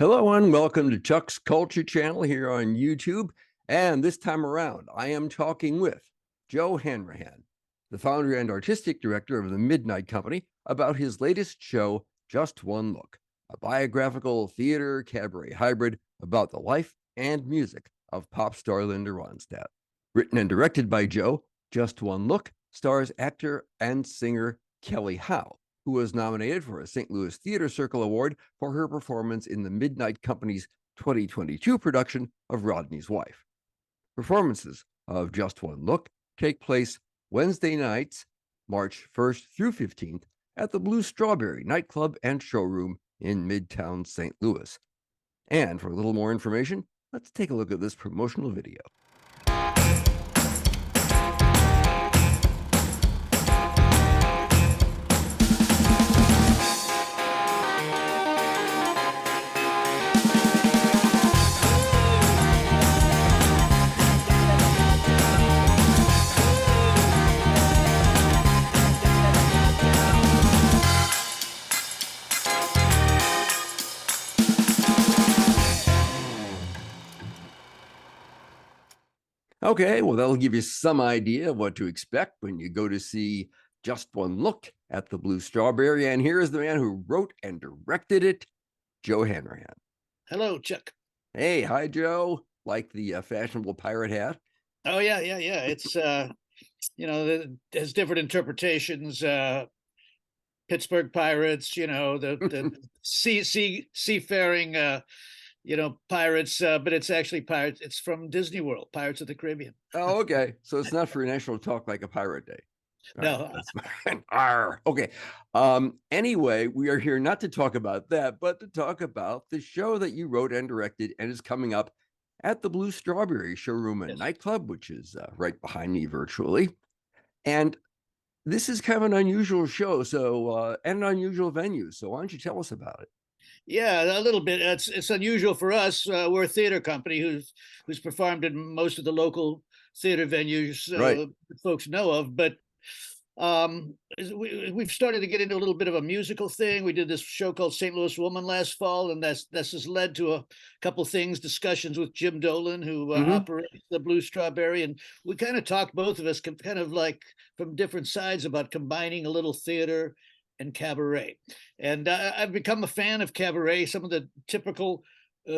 Hello and welcome to Chuck's Culture Channel here on YouTube. And this time around, I am talking with Joe Hanrahan, the founder and artistic director of the Midnight Company, about his latest show, Just One Look, a biographical theater cabaret hybrid about the life and music of pop star Linda Ronstadt. Written and directed by Joe, Just One Look stars actor and singer Kelly Howe, who was nominated for a St. Louis Theater Circle Award for her performance in the Midnight Company's 2022 production of Rodney's Wife. Performances of Just One Look take place Wednesday nights, March 1st through 15th, at the Blue Strawberry nightclub and showroom in Midtown St. Louis. And for a little more information, let's take a look at this promotional video. Okay, well, that'll give you some idea of what to expect when you go to see Just One Look at the Blue Strawberry. And here is the man who wrote and directed it, Joe Hanrahan. Hello, Chuck. Hey, hi, Joe. Like the fashionable pirate hat? Oh, yeah. It's, there's different interpretations. Pittsburgh Pirates, the seafaring, pirates, but it's actually pirates. It's from Disney World, Pirates of the Caribbean. Oh, okay. So it's not for National Talk Like a Pirate Day. No. Right, okay. Anyway, we are here not to talk about that, but to talk about the show that you wrote and directed and is coming up at the Blue Strawberry showroom and nightclub, which is right behind me virtually. And this is kind of an unusual show, so and an unusual venue. So why don't you tell us about it? Yeah, a little bit. It's unusual for us. We're a theater company who's performed in most of the local theater venues Right. folks know of, but we've started to get into a little bit of a musical thing. We did this show called St. Louis Woman last fall, and this has led to a couple things, discussions with Jim Dolan, who operates the Blue Strawberry, and we kind of talked, both of us, kind of like from different sides, about combining a little theater and cabaret. And I've become a fan of cabaret, some of the typical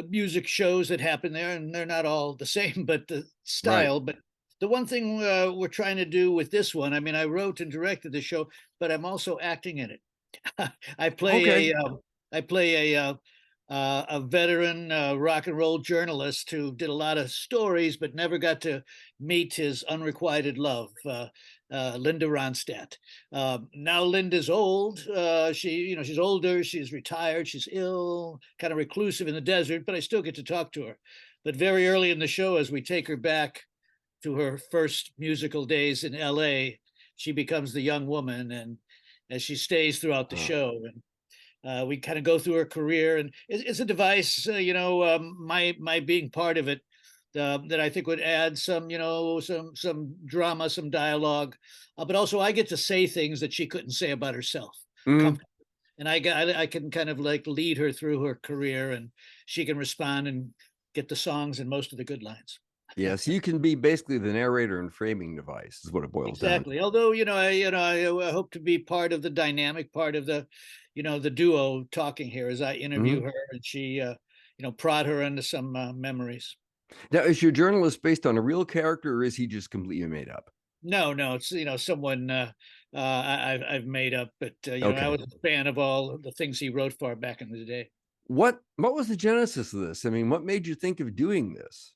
music shows that happen there, and they're not all the same, but the style. Right. But the one thing we're trying to do with this one, I mean, I wrote and directed the show, but I'm also acting in it. I play a veteran rock and roll journalist who did a lot of stories, but never got to meet his unrequited love, Linda Ronstadt. Now Linda's old. She's older. She's retired. She's ill, kind of reclusive in the desert, but I still get to talk to her. But very early in the show, as we take her back to her first musical days in LA, she becomes the young woman, and as she stays throughout the show. And we kind of go through her career, and it's a device, my being part of it, that I think would add some drama, some dialogue, but also I get to say things that she couldn't say about herself. And I can kind of like lead her through her career, and she can respond and get the songs and most of the good lines. Yes, you can be basically the narrator and framing device is what it boils down to. Exactly. Although, I hope to be part of the dynamic, part of the, the duo talking here as I interview her, and she, prod her into some memories. Now, is your journalist based on a real character, or is he just completely made up? No, it's someone I've made up, but Okay. I was a fan of all the things he wrote for back in the day. What was the genesis of this? I mean, what made you think of doing this?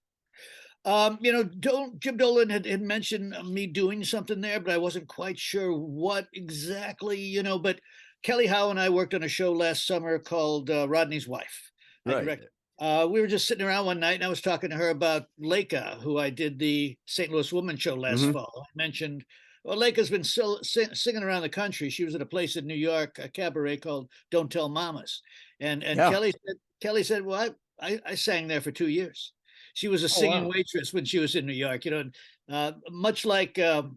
Jim Dolan had mentioned me doing something there, but I wasn't quite sure what exactly, but Kelly Howe and I worked on a show last summer called Rodney's Wife. Right. We were just sitting around one night, and I was talking to her about Leica, who I did the St. Louis Woman show last fall. I mentioned, well, Leica's been singing around the country. She was at a place in New York, a cabaret called Don't Tell Mamas. And Kelly said, well, I sang there for 2 years. She was a singing waitress when she was in New York, much like the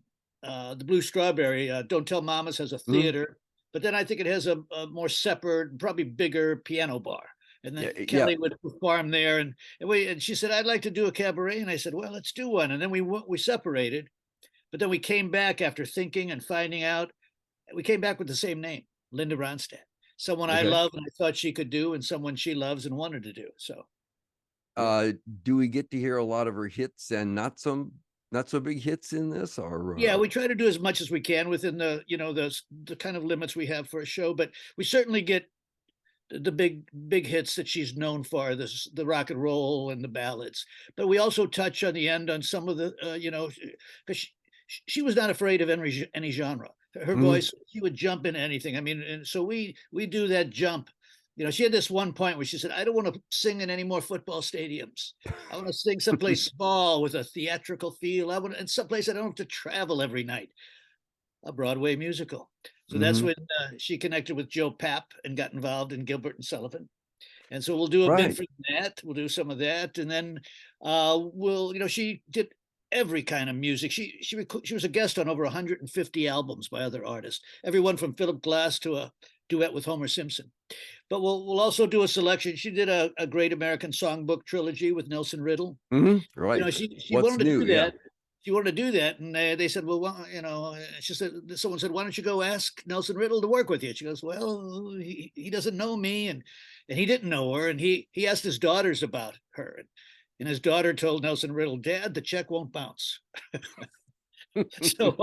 Blue Strawberry. Don't Tell Mamas has a theater, but then I think it has a more separate, probably bigger piano bar. And Yeah, then yeah. Kelly would perform there, and she said, "I'd like to do a cabaret," and I said, "Well, let's do one." And then we separated, but then we came back after thinking and finding out. We came back with the same name, Linda Ronstadt, someone I Okay. love and I thought she could do, and someone she loves and wanted to do. So yeah. Do we get to hear a lot of her hits and not so big hits in this, Yeah, or we try to do as much as we can within the kind of limits we have for a show, but we certainly get the big hits that she's known for, the rock and roll and the ballads. But we also touch on the end on some of the because she was not afraid of any genre. Her Mhm. voice, she would jump into anything. I mean, and so we do that jump. She had this one point where she said, "I don't want to sing in any more football stadiums. I want to sing someplace small with a theatrical feel. I want and someplace I don't have to travel every night." A Broadway musical. So that's Mhm. when she connected with Joe Papp and got involved in Gilbert and Sullivan. And so we'll do a bit Right. for that. We'll do some of that, and then she did every kind of music. She was a guest on over 150 albums by other artists, everyone from Philip Glass to a duet with Homer Simpson. But we'll also do a selection. She did a Great American Songbook trilogy with Nelson Riddle. Mhm. Right. She What's wanted to new? do Yeah. that. She wanted to do that, and they said, "Well, she said, someone said, why don't you go ask Nelson Riddle to work with you?" She goes, "Well, he doesn't know me, and he didn't know her, and he asked his daughters about her, and his daughter told Nelson Riddle, 'Dad, the check won't bounce.'" So,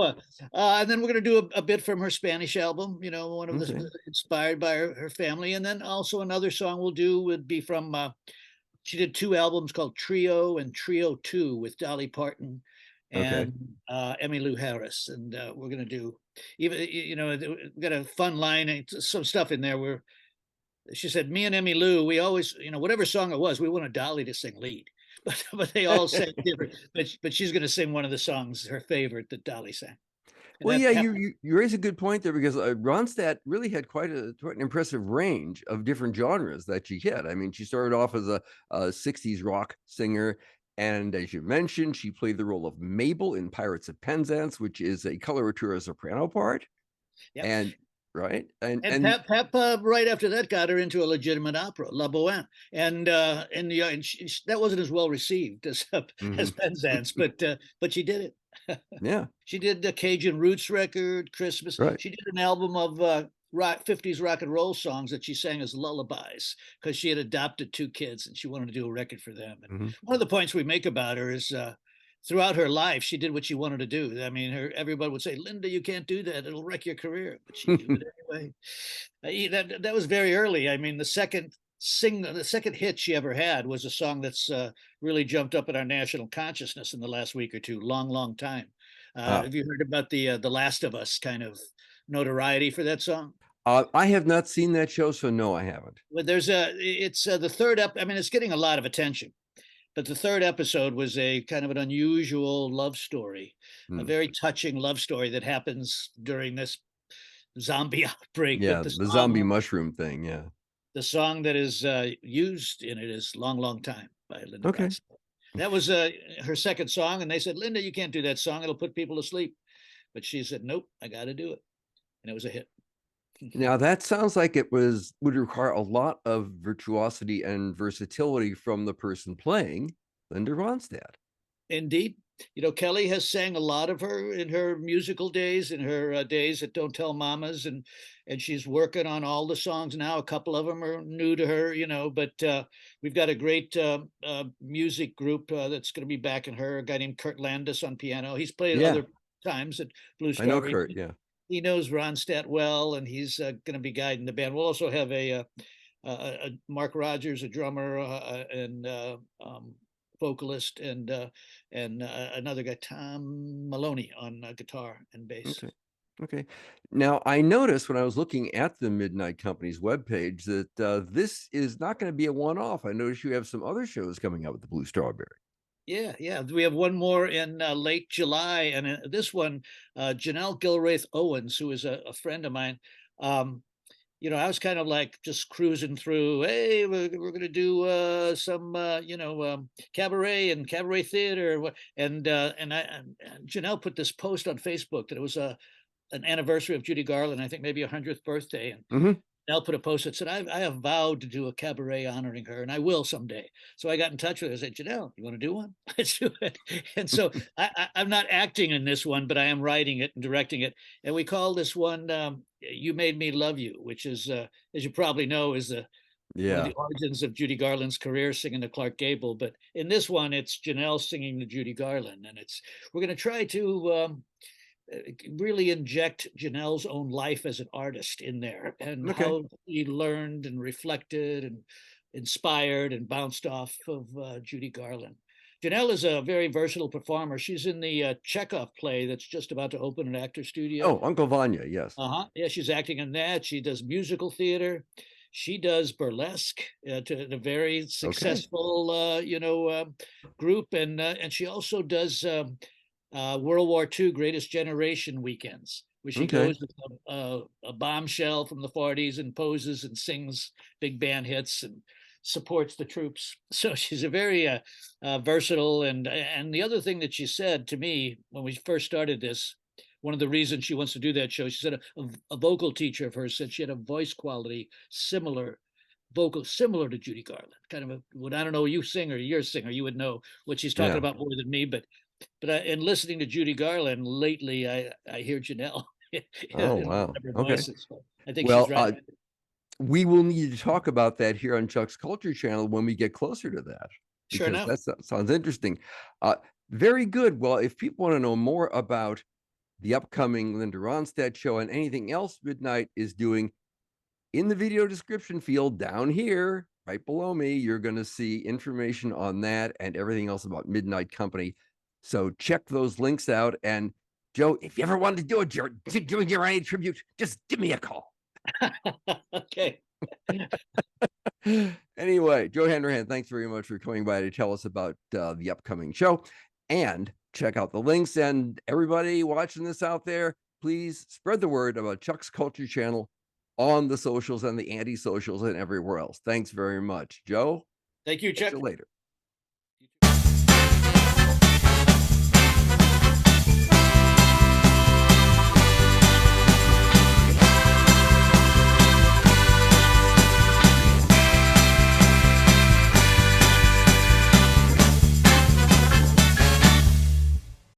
and then we're going to do a bit from her Spanish album, one of Okay. the inspired by her family, and then also another song we'll do would be from. She did two albums called Trio and Trio 2 with Dolly Parton Okay. and Emmylou Harris. And we're going to do even, we got a fun line and some stuff in there where she said, "Me and Emmylou, we always, whatever song it was, we wanted Dolly to sing lead." But they all sang different. But she's going to sing one of the songs, her favorite that Dolly sang. And Well, that yeah, happened. you raise a good point there because Ronstadt really had quite an impressive range of different genres that she hit. I mean, she started off as a 60s rock singer, and as you mentioned, she played the role of Mabel in Pirates of Penzance, which is a coloratura soprano part. Yep. And right, And and Pep right after that got her into a legitimate opera, La Boheme, and that wasn't as well received as mhm, as Penzance, but she did it. yeah, She did the Cajun Roots record, Christmas. right. She did an album of rock 50s rock and roll songs that she sang as lullabies because she had adopted two kids and she wanted to do a record for them. And Mhm. one of the points we make about her is throughout her life, she did what she wanted to do. I mean, everybody would say, "Linda, you can't do that. It'll wreck your career." But she did it anyway. That was very early. I mean, the second hit she ever had was a song that's really jumped up in our national consciousness in the last week or two. Long, long time. Ah, Have you heard about the Last of Us kind of notoriety for that song? I have not seen that show, so no, I haven't. Well, it's the third up. I mean, it's getting a lot of attention, but the third episode was a kind of an unusual love story, a Hmm. very touching love story that happens during this zombie outbreak. But Yeah, the zombie mushroom thing. Yeah. the song that is used in it is "Long, Long Time" by Linda Okay. Ronstadt. That was her second song, and they said, "Linda, you can't do that song; it'll put people to sleep." But she said, "Nope, I got to do it," and it was a hit. Now that sounds like would require a lot of virtuosity and versatility from the person playing Linda Ronstadt. Indeed. Kelly has sang a lot of her in her musical days, in her days at Don't Tell Mamas, and she's working on all the songs now. A couple of them are new to her, but we've got a great music group that's going to be backing her. A guy named Kurt Landis on piano. He's played Yeah, other times at Blue I know Strawberry. Kurt. Yeah. He knows Ronstadt well, and he's going to be guiding the band. We'll also have a Mark Rogers, a drummer, and vocalist, and another guy, Tom Maloney, on guitar and bass. Okay. Okay. Now I noticed when I was looking at the Midnight Company's webpage that this is not going to be a one-off. I noticed you have some other shows coming up with the Blue Strawberry. Yeah, yeah. We have one more in late July, and this one, Janelle Gilraith Owens, who is a friend of mine. Um, I was kind of like just cruising through. Hey, we're going to do some, cabaret and cabaret theater, and Janelle put this post on Facebook that it was an anniversary of Judy Garland, I think maybe 100th birthday, and Hmm. Janelle put a post that said, I have vowed to do a cabaret honoring her, and I will someday. So I got in touch with her. I said, Janelle, you want to do one? Let's do it. And so I'm not acting in this one, but I am writing it and directing it. And we call this one You Made Me Love You, which is, as you probably know, is one of Yeah. the origins of Judy Garland's career, singing to Clark Gable. But in this one, it's Janelle singing to Judy Garland. And we're going to try to really inject Janelle's own life as an artist in there, and Okay. how he learned and reflected and inspired and bounced off of Judy Garland. Janelle is a very versatile performer. She's in the Chekhov play that's just about to open at Actor Studio. Oh, Uncle Vanya. Yes. Yeah, she's acting in that. She does musical theater. She does burlesque to the very Okay. successful, group, and she also does World War II Greatest Generation weekends, where she Okay. goes with a bombshell from the 40s and poses and sings big band hits and supports the troops. So she's a very versatile. And the other thing that she said to me when we first started this, one of the reasons she wants to do that show, she said a vocal teacher of hers said she had a voice quality similar to Judy Garland. Kind of what I don't know, you're a singer, you would know what she's talking Yeah. about more than me, but in listening to Judy Garland lately, I hear Janelle Oh, in wow. her Okay. voices. So I think she's Well, right. we will need to talk about that here on Chuck's Culture Channel when we get closer to that, Sure because enough. that sounds interesting. Very good. Well, if people want to know more about the upcoming Linda Ronstadt show and anything else Midnight is doing, in the video description field down here, right below me, you're going to see information on that and everything else about Midnight Company. So check those links out. And Joe, if you ever wanted to do doing your own tribute, just give me a call. Okay. Anyway, Joe Hanrahan, thanks very much for coming by to tell us about the upcoming show. And check out the links. And everybody watching this out there, please spread the word about Chuck's Culture Channel on the socials and the anti-socials and everywhere else. Thanks very much, Joe. Thank you, Catch Chuck. you later.